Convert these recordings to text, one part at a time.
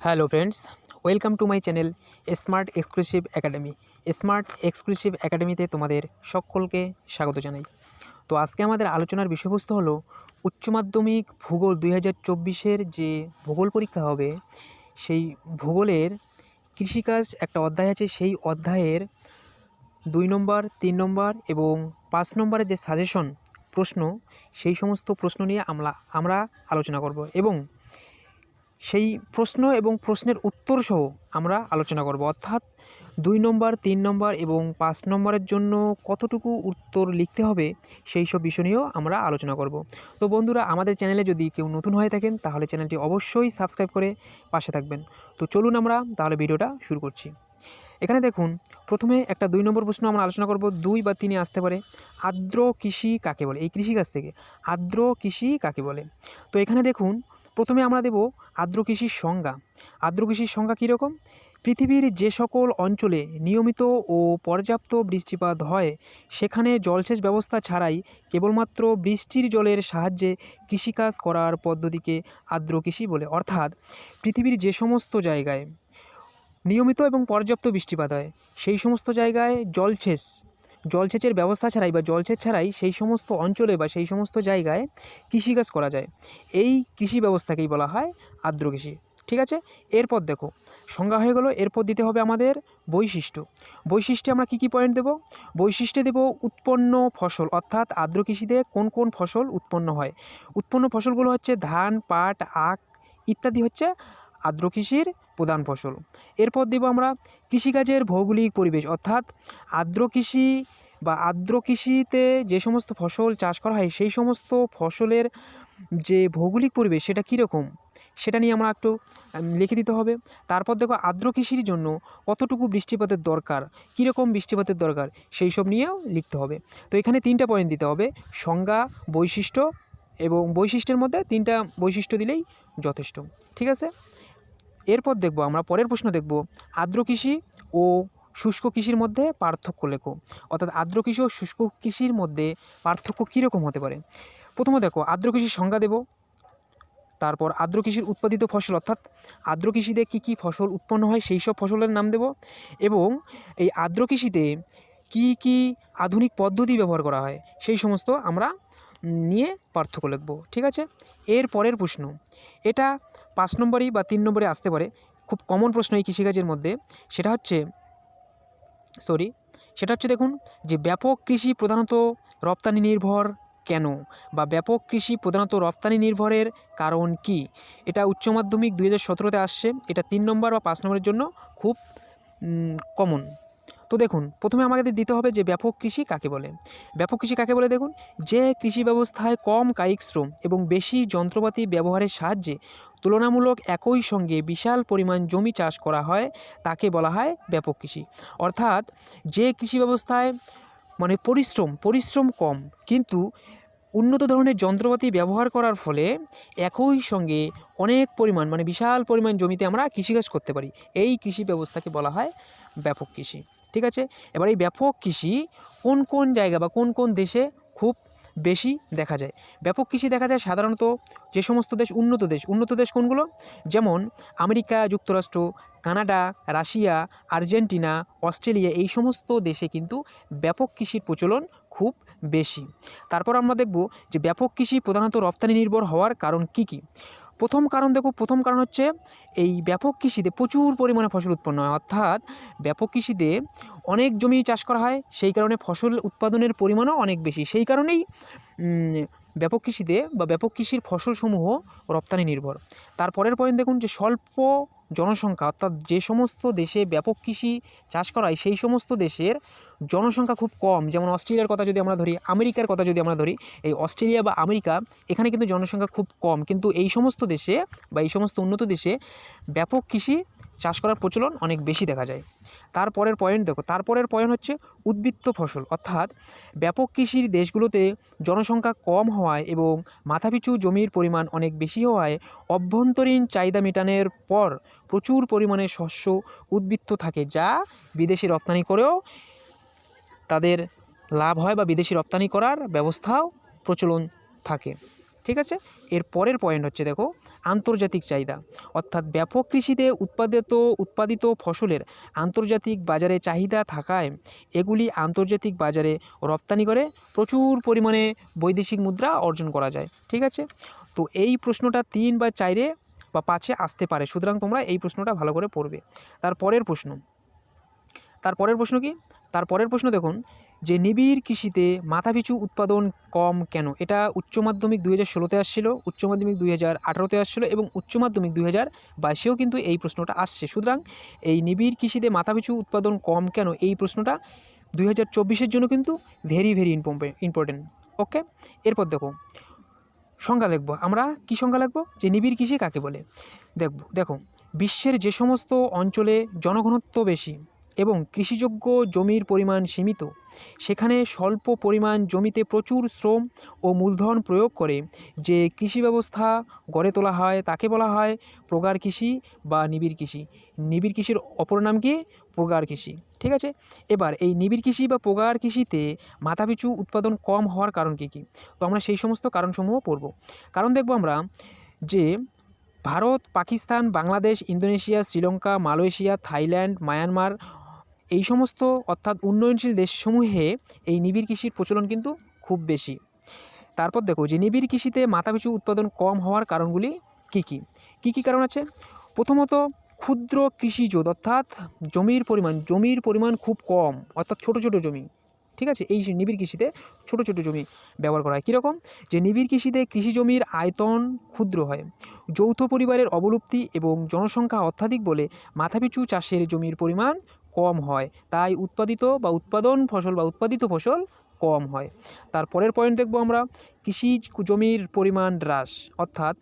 Hello friends, welcome to my channel smart exclusive academy. Smart exclusive একাডেমিতে তোমাদের সকলকে স্বাগত জানাই। তো আজকে আমাদের আলোচনার বিষয়বস্তু হলো উচ্চ মাধ্যমিক ভূগোল 2024-এর যে ভূগোল পরীক্ষা হবে, সেই ভূগোলের কৃষিকাজ একটা অধ্যায় আছে। সেই অধ্যায়ের 2 নম্বর, 3 নম্বর এবং 5 নম্বরের যে সাজেশন প্রশ্ন, সেই সমস্ত প্রশ্ন নিয়ে আমরা আলোচনা করব এবং সেই প্রশ্ন এবং প্রশ্নের উত্তর সহ আমরা আলোচনা করব। অর্থাৎ 2 নম্বর, 3 নম্বর এবং 5 নম্বরের জন্য কতটুকু উত্তর লিখতে হবে সেই সব বিষয় নিয়েও আমরা আলোচনা করব। তো বন্ধুরা, আমাদের চ্যানেলে যদি কেউ নতুন হয়ে থাকেন তাহলে চ্যানেলটি অবশ্যই সাবস্ক্রাইব করে পাশে থাকবেন। তো চলুন আমরা তাহলে ভিডিওটা শুরু করছি। এখানে দেখুন, প্রথমে একটা 2 নম্বর প্রশ্ন আমরা আলোচনা করব। 2 বা 3 আসতে পারে। আর্দ্র কৃষি কাকে বলে? এই কৃষিকাজ থেকে আর্দ্র কৃষি কাকে বলে? তো এখানে দেখুন, প্রথমে আমরা দেব আর্দ্র কৃষির সংজ্ঞা। আর্দ্র কৃষির সংজ্ঞা কীরকম? পৃথিবীর যে সকল অঞ্চলে নিয়মিত ও পর্যাপ্ত বৃষ্টিপাত হয় সেখানে জলসেচ ব্যবস্থা ছাড়াই কেবলমাত্র বৃষ্টির জলের সাহায্যে কৃষিকাজ করার পদ্ধতিকে আর্দ্র কৃষি বলে। অর্থাৎ পৃথিবীর যে সমস্ত জায়গায় নিয়মিত এবং পর্যাপ্ত বৃষ্টিপাত হয় সেই সমস্ত জায়গায় জলসেচের ব্যবস্থা ছাড়াই বা জলসেচ ছাড়াই সেই সমস্ত অঞ্চলে বা সেই সমস্ত জায়গায় কৃষিকাজ করা যায়। এই কৃষি ব্যবস্থাকেই বলা হয় আর্দ্র কৃষি। ঠিক আছে, এরপর দেখো, সংজ্ঞা হয়ে গেল। এরপর দিতে হবে আমাদের বৈশিষ্ট্যে আমরা কী পয়েন্ট দেব? বৈশিষ্ট্যে দেব উৎপন্ন ফসল, অর্থাৎ আর্দ্র কৃষিতে কোন কোন ফসল উৎপন্ন হয়। উৎপন্ন ফসলগুলো হচ্ছে ধান, পাট, আখ ইত্যাদি হচ্ছে আর্দ্র কৃষির প্রধান ফসল। এরপর দেব আমরা কৃষিকাজের ভৌগোলিক পরিবেশ, অর্থাৎ আর্দ্র কৃষি বা আর্দ্র কৃষিতে যে সমস্ত ফসল চাষ করা হয় সেই সমস্ত ফসলের যে ভৌগোলিক পরিবেশ সেটা কীরকম সেটা নিয়ে আমরা একটু লিখে দিতে হবে। তারপর দেখো, আর্দ্র কৃষির জন্য কতটুকু বৃষ্টিপাতের দরকার, কীরকম বৃষ্টিপাতের দরকার সেই সব নিয়েও লিখতে হবে। তো এখানে 3টা পয়েন্ট দিতে হবে: সংজ্ঞা, বৈশিষ্ট্য, এবং বৈশিষ্ট্যের মধ্যে 3টা বৈশিষ্ট্য দিলেই যথেষ্ট। ঠিক আছে, এরপর দেখব আমরা পরের প্রশ্ন দেখব, আর্দ্র কৃষি ও শুষ্ক কৃষির মধ্যে পার্থক্য লেখো। অর্থাৎ আর্দ্র কৃষি ও শুষ্ক কৃষির মধ্যে পার্থক্য কীরকম হতে পারে। প্রথমে দেখো, আর্দ্র কৃষির সংজ্ঞা দেব, তারপর আর্দ্র কৃষির উৎপাদিত ফসল, অর্থাৎ আর্দ্র কৃষিতে কী কী ফসল উৎপন্ন হয় সেই সব ফসলের নাম দেব, এবং এই আর্দ্র কৃষিতে কী কী আধুনিক পদ্ধতি ব্যবহার করা হয় সেই সমস্ত আমরা নিয়ে পার্থক্য লিখব। ঠিক আছে, এর পরের প্রশ্ন, এটা 5 নম্বরই বা 3 নম্বরে আসতে পারে, খুব কমন প্রশ্ন এই কৃষিকাজের মধ্যে। সেটা হচ্ছে দেখুন, যে ব্যাপক কৃষি প্রধানত রপ্তানি নির্ভর কেন, বা ব্যাপক কৃষি প্রধানত রপ্তানি নির্ভরের কারণ কি? এটা উচ্চ মাধ্যমিক 2017-তে আসছে। এটা 3 নম্বর বা 5 নম্বরের জন্য খুব কমন। তো দেখুন, প্রথমে আমাদের দিতে হবে যে ব্যাপক কৃষি কাকে বলে। ব্যাপক কৃষি কাকে বলে? দেখুন, যে কৃষি ব্যবস্থায় কম কায়িক শ্রম এবং বেশি যন্ত্রপাতি ব্যবহারের সাহায্যে তুলনামূলক একই সঙ্গে বিশাল পরিমাণ জমি চাষ করা হয় তাকে বলা হয় ব্যাপক কৃষি। অর্থাৎ যে কৃষি ব্যবস্থায় মানে পরিশ্রম কম কিন্তু উন্নত ধরনের যন্ত্রপাতি ব্যবহার করার ফলে একই সঙ্গে অনেক পরিমাণ মানে বিশাল পরিমাণ জমিতে আমরা কৃষিকাজ করতে পারি, এই কৃষি ব্যবস্থাকে বলা হয় ব্যাপক কৃষি। ঠিক আছে, এবার এই ব্যাপক কৃষি কোন কোন জায়গা বা কোন কোন দেশে খুব বেশি দেখা যায়? ব্যাপক কৃষি দেখা যায় সাধারণত যে সমস্ত দেশ উন্নত দেশ কোনগুলো? যেমন আমেরিকা যুক্তরাষ্ট্র, কানাডা, রাশিয়া, আর্জেন্টিনা, অস্ট্রেলিয়া, এই সমস্ত দেশে কিন্তু ব্যাপক কৃষির প্রচলন খুব বেশি। তারপর আমরা দেখব যে ব্যাপক কৃষি প্রধানত রপ্তানি নির্ভর হওয়ার কারণ কি কি। প্রথম কারণ হচ্ছে এই ব্যাপক কৃষিতে প্রচুর পরিমাণে ফসল উৎপন্ন হয়, অর্থাৎ ব্যাপক কৃষিতে অনেক জমি চাষ করা হয়, সেই কারণে ফসল উৎপাদনের পরিমাণও অনেক বেশি। সেই কারণেই ব্যাপক কৃষিতে বা ব্যাপক কৃষির ফসলসমূহ রপ্তানি নির্ভর। তারপরের পয়েন্ট দেখুন, যে স্বল্প জনসংখ্যা, অর্থাৎ যে সমস্ত দেশে ব্যাপক কৃষি চাষ করা হয় সেই সমস্ত দেশের জনসংখ্যা খুব কম। যেমন অস্ট্রেলিয়ার কথা যদি আমরা ধরি, আমেরিকার কথা যদি আমরা ধরি, এই অস্ট্রেলিয়া বা আমেরিকা এখানে কিন্তু জনসংখ্যা খুব কম, কিন্তু এই সমস্ত দেশে বা এই সমস্ত উন্নত দেশে ব্যাপক কৃষি চাষ করার প্রচলন অনেক বেশি দেখা যায়। তারপরের পয়েন্ট হচ্ছে উদ্বৃত্ত ফসল, অর্থাৎ ব্যাপক কৃষির দেশগুলোতে জনসংখ্যা কম হওয়ায় এবং মাথাপিছু জমির পরিমাণ অনেক বেশি হওয়ায় অভ্যন্তরীণ চাহিদা মেটানোর পর প্রচুর পরিমাণে শস্য উদ্বৃত্ত থাকে, যা বিদেশে রপ্তানি করেও তাদের লাভ হয় বা বিদেশি রপ্তানি করার ব্যবস্থাও প্রচলন থাকে। ঠিক আছে। এর পরের পয়েন্ট হচ্ছে দেখো আন্তর্জাতিক চাহিদা, অর্থাৎ ব্যাপক কৃষিতে উৎপাদিত ফসলের আন্তর্জাতিক বাজারে চাহিদা থাকায় এগুলি আন্তর্জাতিক বাজারে রপ্তানি করে প্রচুর পরিমাণে বৈদেশিক মুদ্রা অর্জন করা যায়। ঠিক আছে, তো এই প্রশ্নটা 3 বা 4 বা 5 আসতে পারে, সুতরাং তোমরা এই প্রশ্নটা ভালো করে পড়বে। তারপরের প্রশ্ন কি? তারপরের প্রশ্ন দেখুন যে নিবিড় কৃষিতে মাথাপিছু উৎপাদন কম কেন? এটা উচ্চ মাধ্যমিক 2016-তে আসছিল, উচ্চ মাধ্যমিক 2018-তে আসছিল এবং উচ্চ মাধ্যমিক 2022-এও কিন্তু এই প্রশ্নটা আসছে। সুতরাং এই নিবিড় কৃষিতে মাথাপিছু উৎপাদন কম কেন, এই প্রশ্নটা 2024-এর জন্য কিন্তু ভেরি ভেরি ইম্পর্টেন্ট। ওকে, এরপর দেখো সংজ্ঞা লিখব আমরা। কি সংজ্ঞা লিখব? যে নিবিড় কৃষি কাকে বলে। দেখো বিশ্বের যে সমস্ত অঞ্চলে জনঘনত্ব বেশি এবং কৃষিযোগ্য জমির পরিমাণ সীমিত, সেখানে স্বল্প পরিমাণ জমিতে প্রচুর শ্রম ও মূলধন প্রয়োগ করে যে কৃষি ব্যবস্থা গড়ে তোলা হয় তাকে বলা হয় প্রগার কৃষি বা নিবিড় কৃষি। নিবিড় কৃষির অপর নাম কি? প্রগার কৃষি। ঠিক আছে, এবার এই নিবিড় কৃষি বা প্রগার কৃষিতে মাথাপিছু উৎপাদন কম হওয়ার কারণ কী কী? তো আমরা সেই সমস্ত কারণসমূহ পড়ব। কারণ দেখব আমরা যে Bharat, Pakistan, Bangladesh, Indonesia, Sri Lanka, Malaysia, Thailand, Myanmar, এই সমস্ত অর্থাৎ উন্নয়নশীল দেশসমূহে এই নিবিড় কৃষির প্রচলন কিন্তু খুব বেশি। তারপর দেখো যে নিবিড় কৃষিতে মাথাপিছু উৎপাদন কম হওয়ার কারণগুলি কী কী কারণ আছে। প্রথমত ক্ষুদ্র কৃষিজ, অর্থাৎ জমির পরিমাণ খুব কম, অর্থাৎ ছোট জমি। ঠিক আছে, এই নিবিড় কৃষিতে ছোট জমি ব্যবহার করা হয়। কীরকম? যে নিবিড় কৃষিতে কৃষি জমির আয়তন ক্ষুদ্র হয়, যৌথ পরিবারের অবলুপ্তি এবং জনসংখ্যা অত্যাধিক বলে মাথাপিছু চাষের জমির পরিমাণ কম হয়, তাই উৎপাদিত ফসল কম হয়। তারপরের পয়েন্ট দেখব আমরা কৃষি জমির পরিমাণ হ্রাস, অর্থাৎ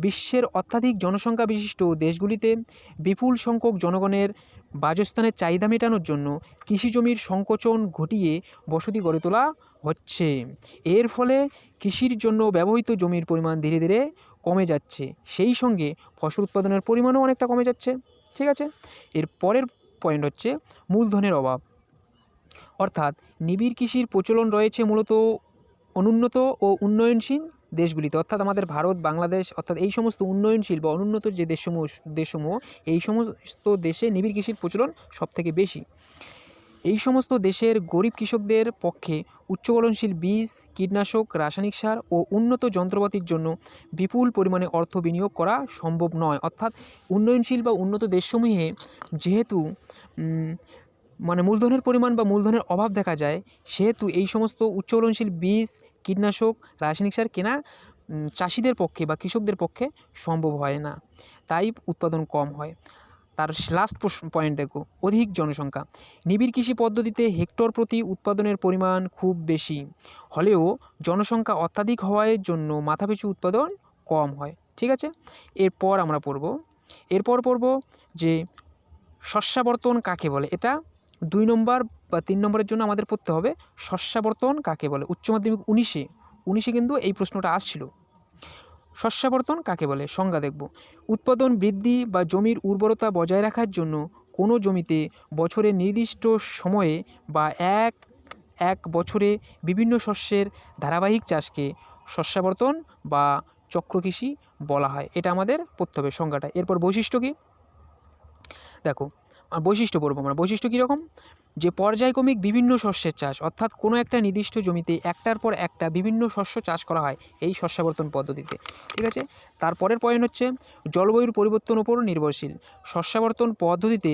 বিশ্বের অত্যাধিক জনসংখ্যা বিশিষ্ট দেশগুলিতে বিপুল সংখ্যক জনগণের বাসস্থানের চাহিদা মেটানোর জন্য কৃষি জমির সংকোচন ঘটিয়ে বসতি গড়ে তোলা হচ্ছে। এর ফলে কৃষির জন্য ব্যবহৃত জমির পরিমাণ ধীরে ধীরে কমে যাচ্ছে, সেই সঙ্গে ফসল উৎপাদনের পরিমাণও অনেকটা কমে যাচ্ছে। ঠিক আছে, এর পরের পয়েন্ট হচ্ছে মূলধনের অভাব, অর্থাৎ নিবিড় কৃষির প্রচলন রয়েছে মূলত অনুন্নত ও উন্নয়নশীল দেশগুলিতে, অর্থাৎ আমাদের ভারত, বাংলাদেশ, অর্থাৎ এই সমস্ত উন্নয়নশীল বা অনুন্নত যে দেশসমূহ এই সমস্ত দেশে নিবিড় কৃষির প্রচলন সবথেকে বেশি। এই সমস্ত দেশের গরিব কৃষকদের পক্ষে উচ্চফলনশীল বীজ, কীটনাশক, রাসায়নিক সার ও উন্নত যন্ত্রপাতির জন্য বিপুল পরিমাণে অর্থ বিনিয়োগ করা সম্ভব নয়। অর্থাৎ উন্নয়নশীল বা উন্নত দেশসমূহে যেহেতু মূলধনের পরিমাণ বা মূলধনের অভাব দেখা যায়, সেহেতু এই সমস্ত উচ্চফলনশীল বীজ, কীটনাশক, রাসায়নিক সার কেনা চাষিদের পক্ষে বা কৃষকদের পক্ষে সম্ভব হয় না, তাই উৎপাদন কম হয়। তার লাস্ট পয়েন্ট দেখো অধিক জনসংখ্যা। নিবিড় কৃষি পদ্ধতিতে হেক্টর প্রতি উৎপাদনের পরিমাণ খুব বেশি হলেও জনসংখ্যা অত্যাধিক হওয়ার জন্য মাথাপিছু উৎপাদন কম হয়। ঠিক আছে, এরপর আমরা পড়ব যে শস্যাবর্তন কাকে বলে। এটা 2 নম্বর বা 3 নম্বরের জন্য আমাদের পড়তে হবে শস্যাবর্তন কাকে বলে। উচ্চ মাধ্যমিক 19-এ কিন্তু এই প্রশ্নটা আসছিল। শস্যাবর্তন কাকে বলে? সংজ্ঞা দেখব। উৎপাদন বৃদ্ধি বা জমির উর্বরতা বজায় রাখার জন্য কোনো জমিতে বছরের নির্দিষ্ট সময়ে বা এক বছরে বিভিন্ন শস্যের ধারাবাহিক চাষকে শস্যাবর্তন বা চক্রকৃষি বলা হয়। এটা আমাদের পড়তে হবে সংজ্ঞাটা। এরপর বৈশিষ্ট্য কী দেখো, বৈশিষ্ট্য পড়ব আমরা। বৈশিষ্ট্য কীরকম? যে পর্যায়ক্রমিক বিভিন্ন শস্যের চাষ, অর্থাৎ কোনো একটা নির্দিষ্ট জমিতে একটার পর একটা বিভিন্ন শস্য চাষ করা হয় এই শস্যাবর্তন পদ্ধতিতে। ঠিক আছে, তারপরের পয়েন্ট হচ্ছে জলবায়ুর পরিবর্তন উপর নির্ভরশীল। শস্যাবর্তন পদ্ধতিতে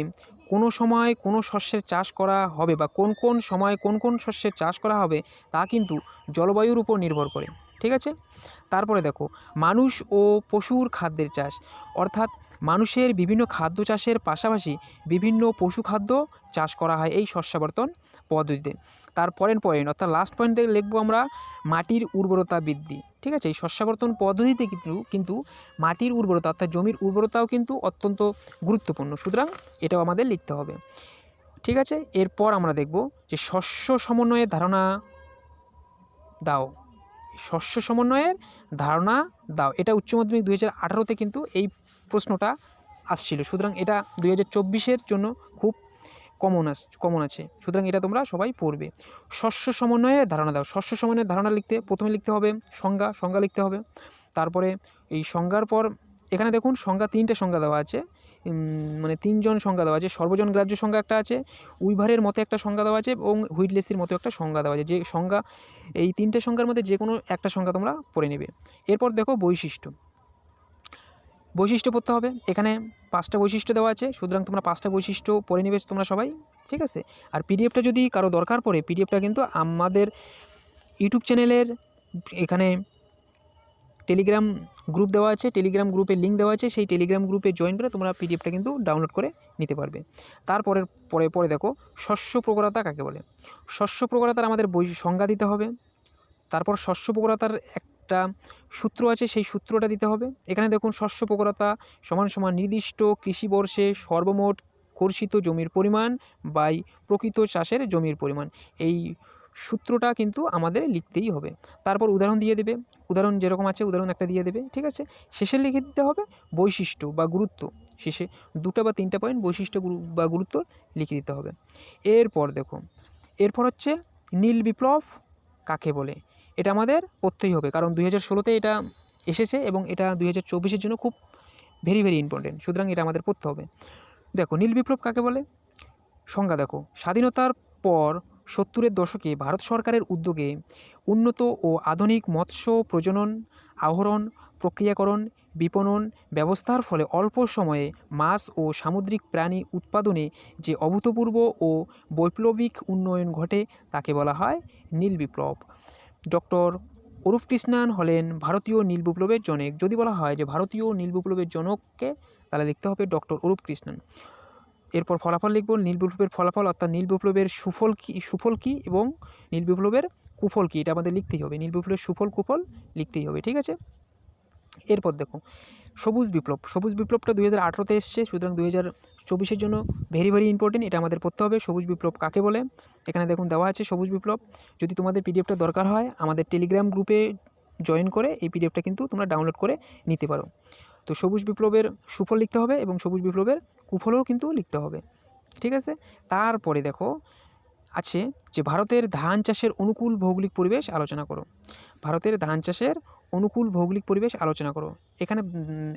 কোনো সময় কোনো শস্যের চাষ করা হবে বা কোন সময় কোন শস্যের চাষ করা হবে তা কিন্তু জলবায়ুর উপর নির্ভর করে। ঠিক আছে, তারপরে দেখো মানুষ ও পশুর খাদ্যের চাষ, অর্থাৎ মানুষের বিভিন্ন খাদ্য চাষের পাশাপাশি বিভিন্ন পশু খাদ্য চাষ করা হয় এই শস্যাবর্তন পদ্ধতিতে। তারপরের পয়েন্ট অর্থাৎ লাস্ট পয়েন্ট থেকে লিখবো আমরা মাটির উর্বরতা বৃদ্ধি। ঠিক আছে, এই শস্যাবর্তন পদ্ধতিতে কিন্তু মাটির উর্বরতা অর্থাৎ জমির উর্বরতাও কিন্তু অত্যন্ত গুরুত্বপূর্ণ, সুতরাং এটাও আমাদের লিখতে হবে। ঠিক আছে, এরপর আমরা দেখব যে শস্য সমন্বয়ের ধারণা দাও। শস্য সমন্বয়ের ধারণা দাও, এটা উচ্চ মাধ্যমিক 2018-তে কিন্তু এই প্রশ্নটা আসছিল, সুতরাং এটা 2024-এর জন্য খুব কমন আছে, সুতরাং এটা তোমরা সবাই পড়বে। শস্য সমন্বয়ের ধারণা দাও। শস্য সমন্বয়ের ধারণা লিখতে প্রথমে লিখতে হবে সংজ্ঞা লিখতে হবে। তারপরে এই সংজ্ঞার পর এখানে দেখুন তিনটে সংজ্ঞা দেওয়া আছে, মানে তিনজন সংজ্ঞা দেওয়া আছে। সর্বজন গ্রাহ্য সংজ্ঞা একটা আছে, উইভারের মতো একটা সংজ্ঞা দেওয়া আছে এবং হুইটলেসির মতো একটা সংজ্ঞা দেওয়া আছে। যে সংজ্ঞা, এই তিনটে সংজ্ঞার মধ্যে যে কোনো একটা সংজ্ঞা তোমরা পড়ে নেবে। এরপর দেখো বৈশিষ্ট্য পড়তে হবে। এখানে 5টা বৈশিষ্ট্য দেওয়া আছে, সুতরাং তোমরা 5টা বৈশিষ্ট্য পড়ে নেবে তোমরা সবাই, ঠিক আছে। আর পিডিএফটা যদি কারো দরকার পড়ে, পিডিএফটা কিন্তু আমাদের ইউটিউব চ্যানেলের এখানে টেলিগ্রাম গ্রুপ দেওয়া আছে, টেলিগ্রাম গ্রুপের লিঙ্ক দেওয়া আছে, সেই টেলিগ্রাম গ্রুপে জয়েন করে তোমরা পিডিএফটা কিন্তু ডাউনলোড করে নিতে পারবে। পরে দেখো শস্য প্রকারতা কাকে বলে। শস্য প্রকারতার আমাদের সংজ্ঞা দিতে হবে। তারপর শস্য প্রকারতার একটা সূত্র আছে, সেই সূত্রটা দিতে হবে। এখানে দেখুন শস্য প্রকারতা সমান নির্দিষ্ট কৃষিবর্ষে সর্বমোট কর্ষিত জমির পরিমাণ বাই প্রকৃত চাষের জমির পরিমাণ, এই সূত্রটা কিন্তু আমাদের লিখতেই হবে। তারপর উদাহরণ দিয়ে দেবে, উদাহরণ যেরকম আছে উদাহরণ একটা দিয়ে দেবে, ঠিক আছে। শেষে লিখে দিতে হবে বৈশিষ্ট্য বা গুরুত্ব, শেষে 2টা বা 3টা পয়েন্ট বৈশিষ্ট্য বা গুরুত্ব লিখে দিতে হবে। এরপর হচ্ছে নীল বিপ্লব কাকে বলে, এটা আমাদের পড়তেই হবে, কারণ 2016তে এটা এসেছে এবং এটা 2024-এর জন্য খুব ভেরি ইম্পর্টেন্ট, সুতরাং এটা আমাদের পড়তে হবে। দেখো নীল বিপ্লব কাকে বলে, সংজ্ঞা দেখো। স্বাধীনতার পর 70-এর দশকে ভারত সরকারের উদ্যোগে উন্নত ও আধুনিক মৎস্য প্রজনন, আহরণ, প্রক্রিয়াকরণ, বিপণন ব্যবস্থার ফলে অল্প সময়ে মাছ ও সামুদ্রিক প্রাণী উৎপাদনে যে অভূতপূর্ব ও বৈপ্লবিক উন্নয়ন ঘটে তাকে বলা হয় নীল বিপ্লব। ডক্টর অরূপ কৃষ্ণন হলেন ভারতীয় নীল বিপ্লবের জনক। যদি বলা হয় যে ভারতীয় নীল বিপ্লবের জনককে, তাহলে লিখতে হবে ডক্টর অরূপ কৃষ্ণন। এরপর ফলাফল লিখব, নীল বিপ্লবের ফলাফল, অর্থাৎ নীল বিপ্লবের সুফল কী এবং নীল বিপ্লবের কুফল কী, এটা আমাদের লিখতেই হবে। নীল বিপ্লবের সুফল কুফল লিখতেই হবে, ঠিক আছে। এরপর দেখো সবুজ বিপ্লবটা 2018-তে এসছে, সুতরাং 2024-এর জন্য ভেরি ইম্পর্টেন্ট, এটা আমাদের পড়তে হবে। সবুজ বিপ্লব কাকে বলে, এখানে দেখুন দেওয়া আছে সবুজ বিপ্লব। যদি তোমাদের পিডিএফটা দরকার হয়, আমাদের টেলিগ্রাম গ্রুপে জয়েন করে এই পিডিএফটা কিন্তু তোমরা ডাউনলোড করে নিতে পারো। তো সবুজ বিপ্লবের সুফল লিখতে হবে এবং সবুজ বিপ্লবের কুফলও কিন্তু লিখতে হবে, ঠিক আছে। তারপরে দেখো আছে যে ভারতের ধান চাষের অনুকূল ভৌগোলিক পরিবেশ আলোচনা করো। ভারতের ধান চাষের অনুকূল ভৌগোলিক পরিবেশ আলোচনা করো। এখানে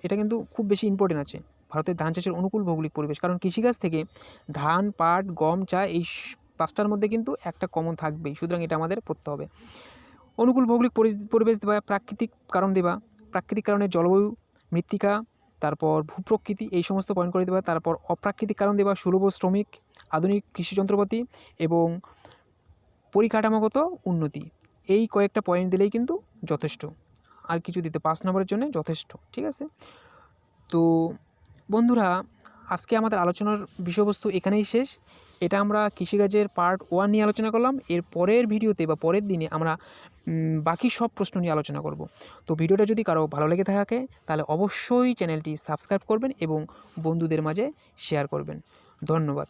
এটা কিন্তু খুব বেশি ইম্পর্টেন্ট আছে, ভারতের ধান চাষের অনুকূল ভৌগোলিক পরিবেশ, কারণ কৃষিকাজ থেকে ধান, পাট, গম, চা এই 5টার মধ্যে কিন্তু একটা কমন থাকবেই, সুতরাং এটা আমাদের পড়তে হবে। অনুকূল ভৌগোলিক পরিবেশ দেওয়া, প্রাকৃতিক কারণ দেওয়া, প্রাকৃতিক কারণে জলবায়ু, মৃত্তিকা, তারপর ভূপ্রকৃতি, এই সমস্ত পয়েন্ট করে দেওয়া। তারপর অপ্রাকৃতিক কারণ দেওয়া, সুলভ শ্রমিক, আধুনিক কৃষি যন্ত্রপাতি এবং পরিকাঠামোগত উন্নতি, এই কয়েকটা পয়েন্ট দিলেই কিন্তু যথেষ্ট, আর কিছু দিতে 5 নম্বরের জন্য যথেষ্ট, ঠিক আছে। তো বন্ধুরা, আজকে আমাদের আলোচনার বিষয়বস্তু এখানেই শেষ। এটা আমরা কৃষিকাজের পার্ট 1 নিয়ে আলোচনা করলাম। এর পরের ভিডিওতে বা পরের দিনে আমরা বাকি সব প্রশ্ন নিয়ে আলোচনা করব। তো ভিডিওটা যদি কারো ভালো লেগে থাকে তাহলে অবশ্যই চ্যানেলটি সাবস্ক্রাইব করবেন এবং বন্ধুদের মাঝে শেয়ার করবেন। ধন্যবাদ।